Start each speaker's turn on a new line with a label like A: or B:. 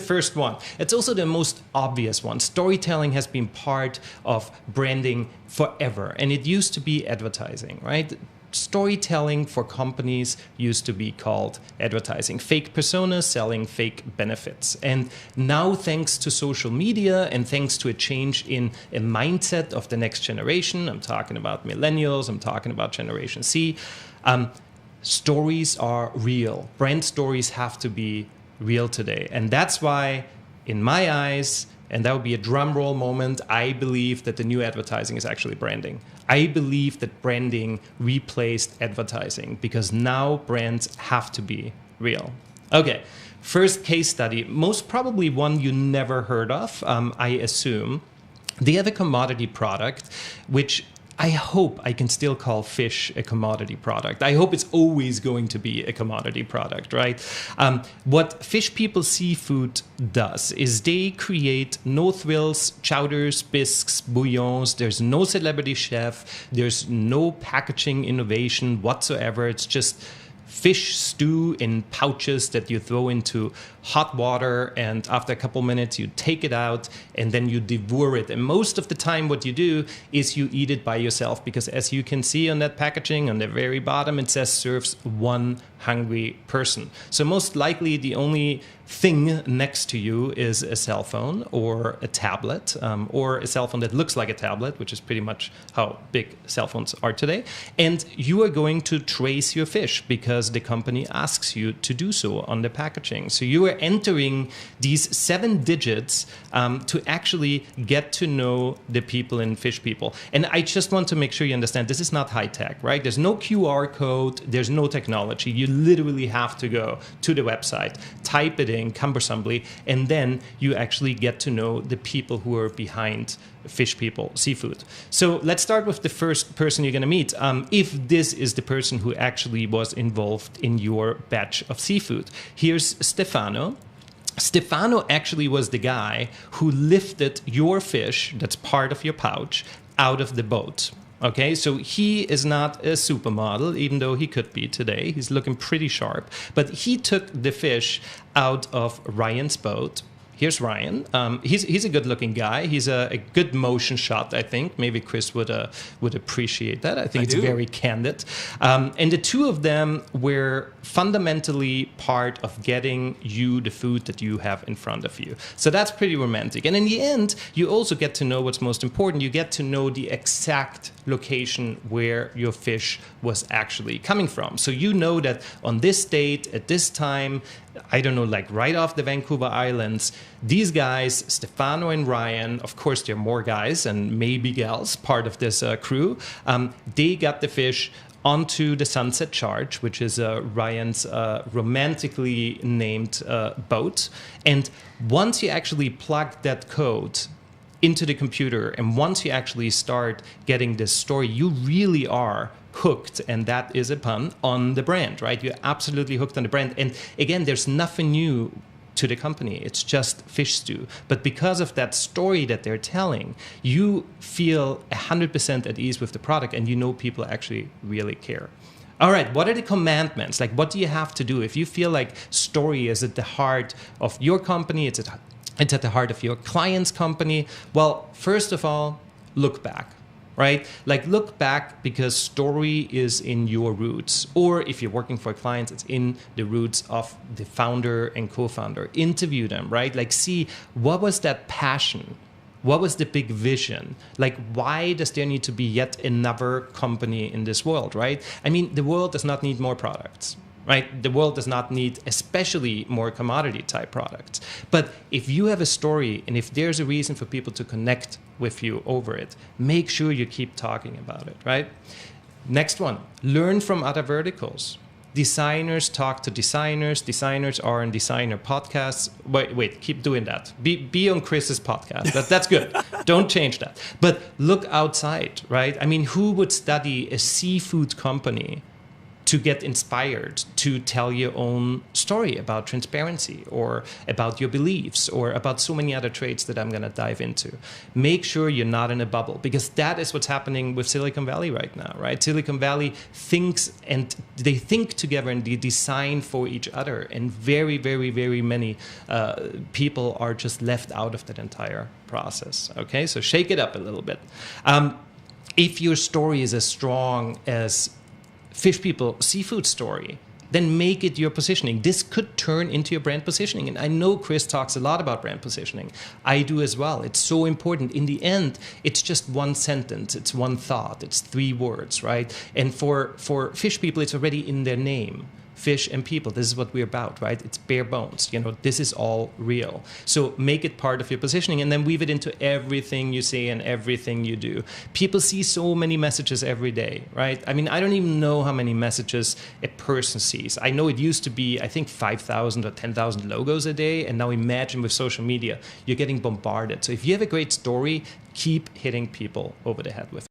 A: first one. It's also the most obvious one. Storytelling has been part of branding forever, and it used to be advertising, right? Storytelling for companies used to be called advertising. Fake personas selling fake benefits. And now, thanks to social media and thanks to a change in a mindset of the next generation, I'm talking about millennials, I'm talking about Generation C, stories are real. Brand stories have to be real today. And that's why, in my eyes, and that would be a drum roll moment, I believe that the new advertising is actually branding. I believe that branding replaced advertising because now brands have to be real. Okay, first case study, most probably one you never heard of, I assume. They have a commodity product, which I hope I can still call fish a commodity product. I hope it's always going to be a commodity product, right? What Fishpeople Seafood does is they create no-thrills, chowders, bisques, bouillons. There's no celebrity chef. There's no packaging innovation whatsoever. It's just fish stew in pouches that you throw into hot water, and after a couple minutes you take it out and then you devour it. And most of the time what you do is you eat it by yourself, because as you can see on that packaging on the very bottom, it says serves one hungry person. So most likely the only thing next to you is a cell phone or a tablet, or a cell phone that looks like a tablet, which is pretty much how big cell phones are today. And you are going to trace your fish because the company asks you to do so on the packaging. So you are entering these 7 digits to actually get to know the people in Fishpeople. And I just want to make sure you understand, this is not high tech, right? There's no QR code, there's no technology. You literally have to go to the website, type it in cumbersomely, and then you actually get to know the people who are behind Fishpeople Seafood. So let's start with the first person you're going to meet. If this is the person who actually was involved in your batch of seafood. Here's Stefano. Stefano actually was the guy who lifted your fish, that's part of your pouch, out of the boat. Okay, so he is not a supermodel, even though he could be today. He's looking pretty sharp. But he took the fish out of Ryan's boat. Here's Ryan. He's a good-looking guy. He's a good motion shot, I think. Maybe Chris would appreciate that. I think it's very candid. And the two of them were fundamentally part of getting you the food that you have in front of you. So that's pretty romantic. And in the end, you also get to know what's most important. You get to know the exact location where your fish was actually coming from. So you know that on this date, at this time, I don't know, like right off the Vancouver Islands, these guys, Stefano and Ryan, of course there are more guys and maybe gals, part of this crew, they got the fish onto the Sunset Charge, which is Ryan's romantically named boat. And once you actually plug that code into the computer, and once you actually start getting this story, you really are hooked, and that is a pun, on the brand, right? You're absolutely hooked on the brand. And again, there's nothing new to the company. It's just fish stew. But because of that story that they're telling, you feel 100% at ease with the product, and you know people actually really care. All right, what are the commandments? Like, what do you have to do? If you feel like story is at the heart of your company, it's at the heart of your client's company, well, first of all, look back. Right? Like, look back, because story is in your roots. Or if you're working for clients, it's in the roots of the founder and co-founder. Interview them, right? Like, see, what was that passion? What was the big vision? Like, why does there need to be yet another company in this world, right? I mean, the world does not need more products. Right? The world does not need especially more commodity type products. But if you have a story, and if there's a reason for people to connect with you over it, make sure you keep talking about it, right? Next one, learn from other verticals. Designers talk to designers. Designers are on designer podcasts. Wait, keep doing that. Be on Chris's podcast. That's good. Don't change that. But look outside, right? I mean, who would study a seafood company to get inspired to tell your own story about transparency or about your beliefs or about so many other traits that I'm going to dive into. Make sure you're not in a bubble, because that is what's happening with Silicon Valley right now, right? Silicon Valley thinks, and they think together and they design for each other, and very, very, very many people are just left out of that entire process. Okay, so shake it up a little bit. If your story is as strong as Fishpeople Seafood story, then make it your positioning. This could turn into your brand positioning. And I know Chris talks a lot about brand positioning. I do as well. It's so important. In the end, it's just one sentence. It's one thought. It's 3 words, right? And for Fishpeople, it's already in their name. Fish and people, this is what we're about, right? It's bare bones. This is all real. So make it part of your positioning and then weave it into everything you say and everything you do. People see so many messages every day, right? I mean, I don't even know how many messages a person sees. I know it used to be, I think, 5,000 or 10,000 logos a day. And now imagine with social media, you're getting bombarded. So if you have a great story, keep hitting people over the head with it.